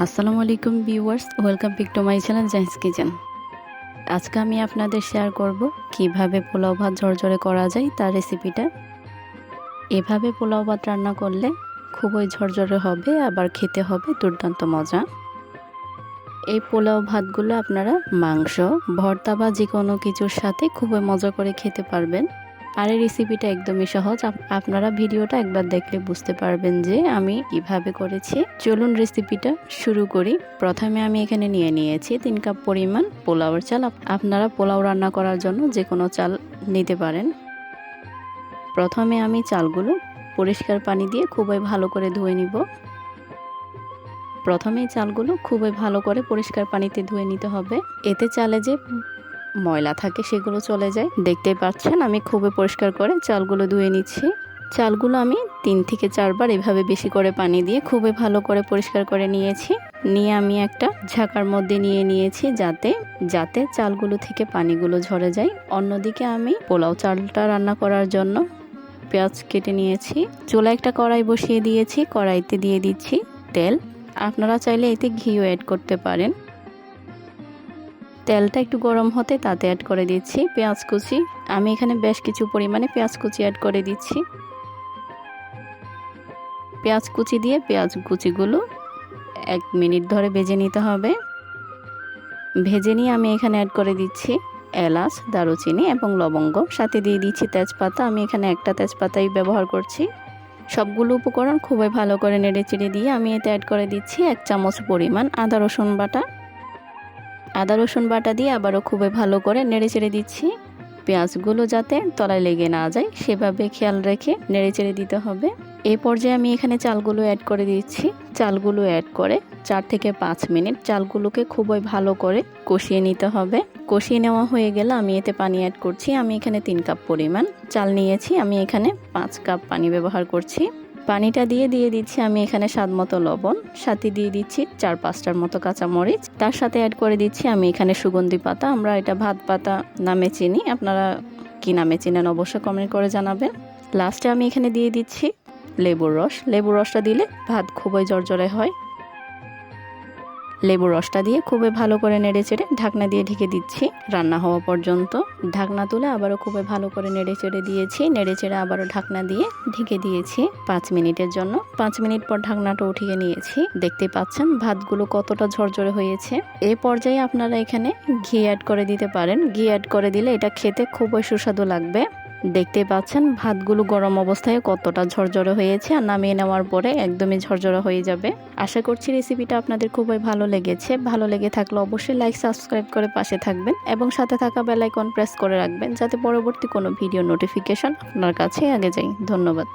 আসসালামু আলাইকুম viewers, welcome back to my channel Jahi's kitchen. আজকে আমি আপনাদের শেয়ার করব কিভাবে পোলাও ভাত ঝরঝরে করা যায় তার রেসিপিটা। এভাবে পোলাও ভাত রান্না করলে খুবই ঝরঝরে হবে, আবার খেতে হবে দুর্দান্ত মজা। এই পোলাও ভাতগুলো আপনারা মাংস, ভর্তা বা যে কোনো কিছুর সাথে খুবই মজা করে খেতে পারবেন। আর এই রেসিপিটা একদমই সহজ, আপনারা ভিডিওটা একবার দেখলে বুঝতে পারবেন যে আমি কিভাবে করেছি। চলুন রেসিপিটা শুরু করি। প্রথমে আমি এখানে নিয়ে নিয়েছি 3 কাপ পরিমাণ পোলাওয়ের চাল। আপনারা পোলাও রান্না করার জন্য যে কোনো চাল নিতে পারেন। প্রথমে আমি চালগুলো পরিষ্কার পানি দিয়ে খুবই ভালো করে ধুয়ে নিব। প্রথমেই চালগুলো খুবই ভালো করে পরিষ্কার পানিতে ধুয়ে নিতে হবে, এতে চালে যে ময়লা থাকে সেগুলো চলে যায়। দেখতেই পাচ্ছেন আমি খুবই পরিষ্কার করে চালগুলো ধুয়ে নিচ্ছি। চালগুলো আমি 3 থেকে 4 বার এভাবে বেশি করে পানি দিয়ে খুবই ভালো করে পরিষ্কার করে নিয়েছি। নিয়ে আমি একটা ঝাঁকার মধ্যে নিয়ে নিয়েছি যাতে চালগুলো থেকে পানিগুলো ঝরে যায়। অন্যদিকে আমি পোলাও চালটা রান্না করার জন্য পেঁয়াজ কেটে নিয়েছি। চুলায় একটা কড়াই বসিয়ে দিয়েছি, কড়াইতে দিয়ে দিচ্ছি তেল। আপনারা চাইলে এতে ঘিও অ্যাড করতে পারেন। তেলটা একটু গরম হতে তাতে অ্যাড করে দিচ্ছি পেঁয়াজ কুচি। আমি এখানে বেশ কিছু পরিমাণে পেঁয়াজ কুচি অ্যাড করে দিচ্ছি। পেঁয়াজ কুচি দিয়ে পেঁয়াজ কুচিগুলো 1 মিনিট ধরে ভেজে নিতে হবে। ভেজে নিয়ে আমি এখানে অ্যাড করে দিচ্ছি এলাচ, দারুচিনি এবং লবঙ্গ, সাথে দিয়ে দিচ্ছি তেজপাতা। আমি এখানে একটা তেজপাতাই ব্যবহার করছি। সবগুলো উপকরণ খুবই ভালো করে নেড়েচেড়ে দিয়ে আমি এতে অ্যাড করে দিচ্ছি 1 চামচ পরিমাণ আদা রসুন বাটা। আদা রসুন বাটা দিয়ে আবারও খুবই ভালো করে নেড়েচেড়ে দিচ্ছি। পেঁয়াজগুলো যাতে তলায় লেগে না যায় সেভাবে খেয়াল রেখে নেড়েচেড়ে দিতে হবে। এই পর্যায়ে আমি এখানে চালগুলো অ্যাড করে দিচ্ছি। চালগুলো অ্যাড করে 4 থেকে 5 মিনিট চালগুলোকে খুবই ভালো করে কষিয়ে নিতে হবে। কষিয়ে নেওয়া হয়ে গেলে আমি এতে পানি অ্যাড করছি। আমি এখানে 3 কাপ পরিমাণ চাল নিয়েছি, আমি এখানে 5 কাপ পানি ব্যবহার করছি। পানিটা দিয়ে দিচ্ছি আমি এখানে স্বাদমতো লবণ, সাথে দিয়ে দিচ্ছি 4-5টার মতো কাঁচামরিচ। তার সাথে অ্যাড করে দিচ্ছি আমি এখানে সুগন্ধি পাতা, আমরা এটা ভাত পাতা নামে চিনি, আপনারা কি নামে চিনেন অবশ্যই কমেন্ট করে জানাবেন। লাস্টে আমি এখানে দিয়ে দিচ্ছি লেবুর রস। লেবুর রসটা দিলে ভাত খুবই ঝরঝরে হয়। লেবুর রসটা দিয়ে খুবই ভালো করে নেড়েচেড়ে ঢাকনা দিয়ে ঢেকে দিচ্ছি রান্না হওয়া পর্যন্ত। ঢাকনা তুলে আবারও খুবই ভালো করে নেড়েচেড়ে দিয়েছি। নেড়েচেড়ে আবারও ঢাকনা দিয়ে ঢেকে দিয়েছি 5 মিনিটের জন্য। 5 মিনিট পর ঢাকনাটা উঠিয়ে নিয়েছি। দেখতে পাচ্ছেন ভাতগুলো কতটা ঝরঝরে হয়েছে। এই পর্যায়ে আপনারা এখানে ঘি অ্যাড করে দিতে পারেন। ঘি অ্যাড করে দিলে এটা খেতে খুবই সুস্বাদু লাগবে। দেখতে পাচ্ছেন ভাতগুলো গরম অবস্থায় কতটা ঝরঝরে হয়েছে, আর নামিয়ে নেওয়ার পরে একদমই ঝরঝরে হয়ে যাবে। আশা করছি রেসিপিটা আপনাদের খুবই ভালো লেগেছে। ভালো লেগে থাকলে অবশ্যই লাইক, সাবস্ক্রাইব করে পাশে থাকবেন এবং সাথে থাকা বেল আইকন প্রেস করে রাখবেন যাতে পরবর্তী কোনো ভিডিও নোটিফিকেশন আপনার কাছে আগে যায়। ধন্যবাদ।